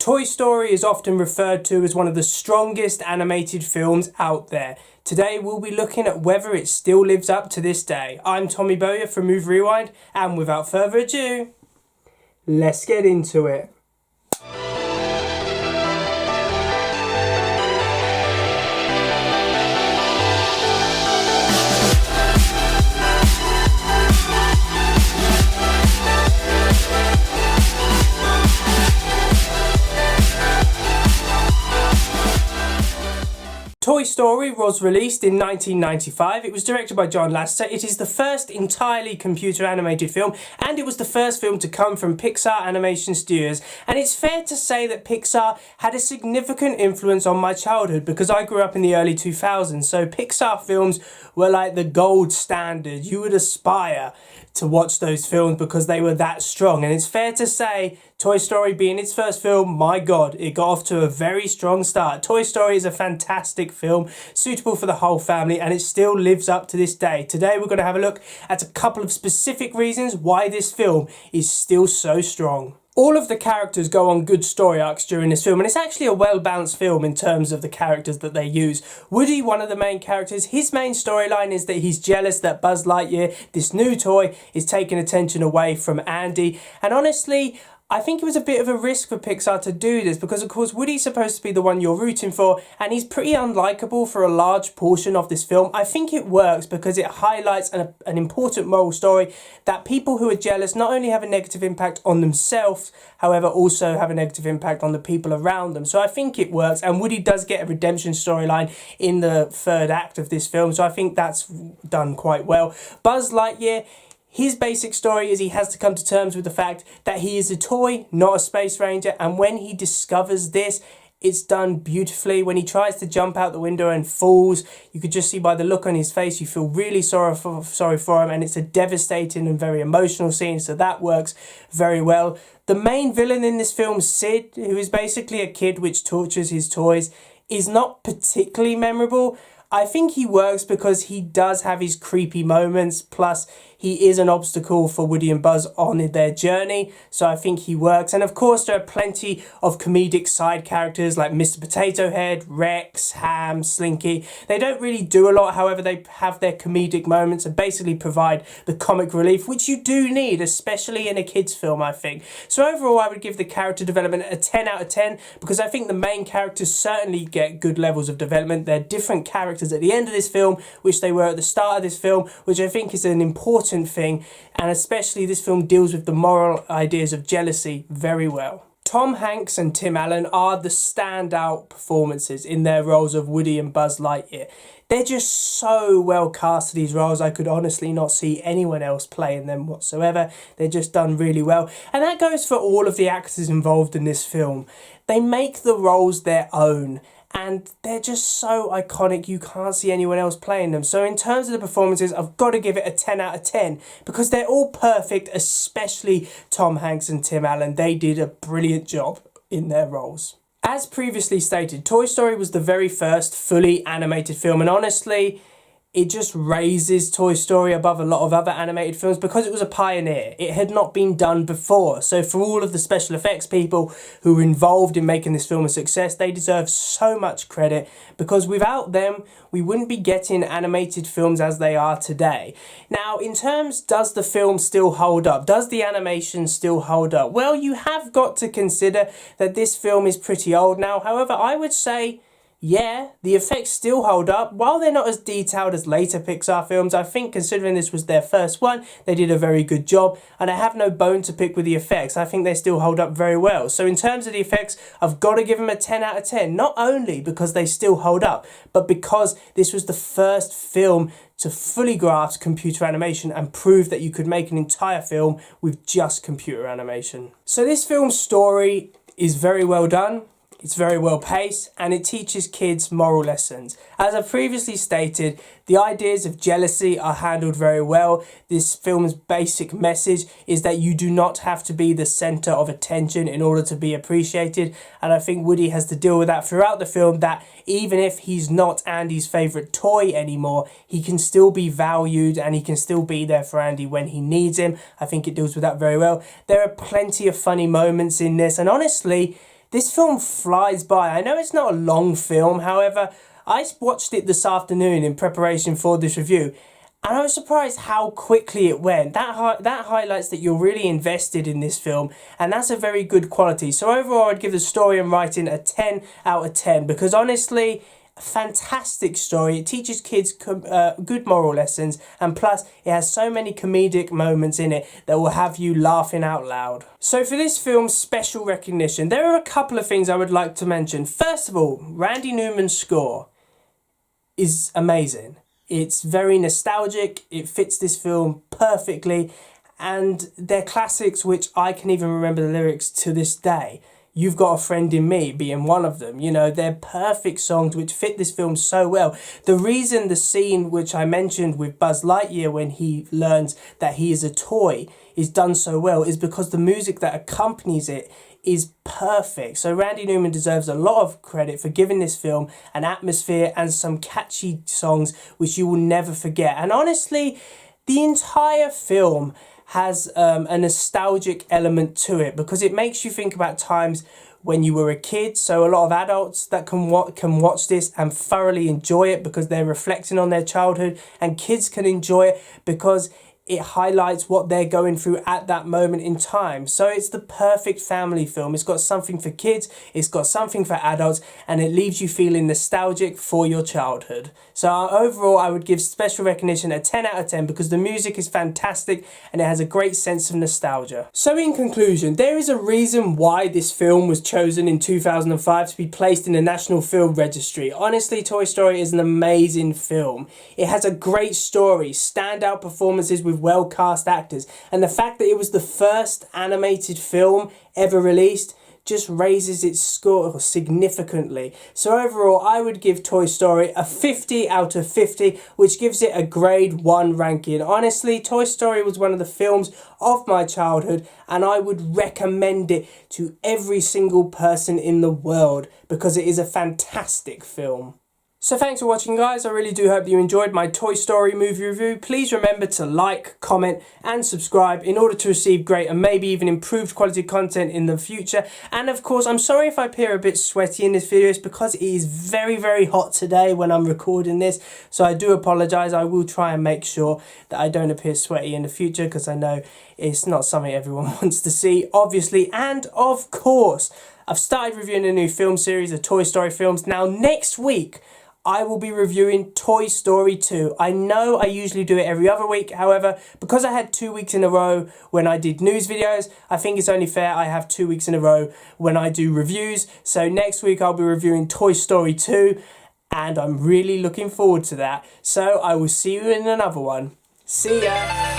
Toy Story is often referred to as one of the strongest animated films out there. Today we'll be looking at whether it still lives up to this day. I'm Tommy Bowyer from Move Rewind, and without further ado, let's get into it. Toy Story was released in 1995. It was directed by John Lasseter. It is the first entirely computer animated film, and it was the first film to come from PIXAR Animation Studios. And it's fair to say that PIXAR had a significant influence on my childhood because I grew up in the early 2000s. So PIXAR films were like the gold standard. You would aspire to watch those films because they were that strong. And it's fair to say, Toy Story being its first film, my God, it got off to a very strong start. Toy Story is a fantastic film, suitable for the whole family, and it still lives up to this day. Today we're going to have a look at a couple of specific reasons why this film is still so strong. All of the characters go on good story arcs during this film, and it's actually a well-balanced film in terms of the characters that they use. Woody, one of the main characters, his main storyline is that he's jealous that Buzz Lightyear, this new toy, is taking attention away from Andy. And honestly, I think it was a bit of a risk for PIXAR to do this because, of course, Woody's supposed to be the one you're rooting for, and he's pretty unlikable for a large portion of this film. I think it works because it highlights an important moral story that people who are jealous not only have a negative impact on themselves, however, also have a negative impact on the people around them. So I think it works, and Woody does get a redemption storyline in the third act of this film, so I think that's done quite well. Buzz Lightyear, his basic story is he has to come to terms with the fact that he is a toy, not a space ranger, and when he discovers this, it's done beautifully. When he tries to jump out the window and falls, you could just see by the look on his face, you feel really sorry for him, and it's a devastating and very emotional scene, so that works very well. The main villain in this film, Sid, who is basically a kid which tortures his toys, is not particularly memorable. I think he works because he does have his creepy moments, plus he is an obstacle for Woody and Buzz on their journey, so I think he works. And of course there are plenty of comedic side characters like Mr. Potato Head, Rex, Ham, Slinky. They don't really do a lot, however they have their comedic moments and basically provide the comic relief, which you do need, especially in a kids film, I think. So overall I would give the character development a 10 out of 10 because I think the main characters certainly get good levels of development. They're different characters at the end of this film, which they were at the start of this film, which I think is an important thing, and especially this film deals with the moral ideas of jealousy very well. Tom Hanks and Tim Allen are the standout performances in their roles of Woody and Buzz Lightyear. They're just so well cast for these roles. I could honestly not see anyone else playing them whatsoever. They're just done really well. And that goes for all of the actors involved in this film. They make the roles their own, and they're just so iconic, you can't see anyone else playing them. So in terms of the performances, I've got to give it a 10 out of 10 because they're all perfect, especially Tom Hanks and Tim Allen. They did a brilliant job in their roles. As previously stated, Toy Story was the very first fully animated film, and honestly, it just raises Toy Story above a lot of other animated films because it was a pioneer. It had not been done before. So for all of the special effects people who were involved in making this film a success, they deserve so much credit because without them, we wouldn't be getting animated films as they are today. Now, in terms, does the film still hold up? Does the animation still hold up? Well, you have got to consider that this film is pretty old now. However, I would say, yeah, the effects still hold up. While they're not as detailed as later PIXAR films, I think considering this was their first one, they did a very good job, and I have no bone to pick with the effects. I think they still hold up very well. So in terms of the effects, I've got to give them a 10 out of 10, not only because they still hold up, but because this was the first film to fully grasp computer animation and prove that you could make an entire film with just computer animation. So this film's story is very well done. It's very well paced, and it teaches kids moral lessons. As I previously stated, the ideas of jealousy are handled very well. This film's basic message is that you do not have to be the centre of attention in order to be appreciated, and I think Woody has to deal with that throughout the film, that even if he's not Andy's favourite toy anymore, he can still be valued and he can still be there for Andy when he needs him. I think it deals with that very well. There are plenty of funny moments in this, and honestly, This film flies by. I know it's not a long film, however, I watched it this afternoon in preparation for this review, and I was surprised how quickly it went. That highlights that you're really invested in this film, and that's a very good quality. So overall, I'd give the story and writing a 10 out of 10, because honestly, a fantastic story. It teaches kids good moral lessons, and plus it has so many comedic moments in it that will have you laughing out loud. So for this film's special recognition, there are a couple of things I would like to mention. First of all, Randy Newman's score is amazing. It's very nostalgic, it fits this film perfectly, and they're classics which I can even remember the lyrics to this day. You've Got a Friend in Me being one of them. You know, they're perfect songs which fit this film so well. The reason the scene which I mentioned with Buzz Lightyear when he learns that he is a toy is done so well is because the music that accompanies it is perfect. So Randy Newman deserves a lot of credit for giving this film an atmosphere and some catchy songs which you will never forget. And honestly, the entire film has a nostalgic element to it because it makes you think about times when you were a kid. So a lot of adults that can watch this and thoroughly enjoy it because they're reflecting on their childhood, and kids can enjoy it because it highlights what they're going through at that moment in time. So it's the perfect family film. It's got something for kids, it's got something for adults, and it leaves you feeling nostalgic for your childhood. So overall, I would give special recognition a 10 out of 10 because the music is fantastic and it has a great sense of nostalgia. So in conclusion, there is a reason why this film was chosen in 2005 to be placed in the National Film Registry. Honestly, Toy Story is an amazing film. It has a great story, standout performances with well-cast actors, and the fact that it was the first animated film ever released just raises its score significantly. So overall, I would give Toy Story a 50 out of 50, which gives it a grade 1 ranking. Honestly, Toy Story was one of the films of my childhood, and I would recommend it to every single person in the world because it is a fantastic film. So thanks for watching, guys. I really do hope you enjoyed my Toy Story movie review. Please remember to like, comment and subscribe in order to receive great and maybe even improved quality content in the future. And of course, I'm sorry if I appear a bit sweaty in this video. It's because it is very, very hot today when I'm recording this. So I do apologise. I will try and make sure that I don't appear sweaty in the future because I know it's not something everyone wants to see, obviously. And of course, I've started reviewing a new film series of Toy Story films. Now, next week, I will be reviewing Toy Story 2. I know I usually do it every other week. However, because I had 2 weeks in a row when I did news videos, I think it's only fair I have 2 weeks in a row when I do reviews. So next week I'll be reviewing Toy Story 2, and I'm really looking forward to that. So I will see you in another one. See ya!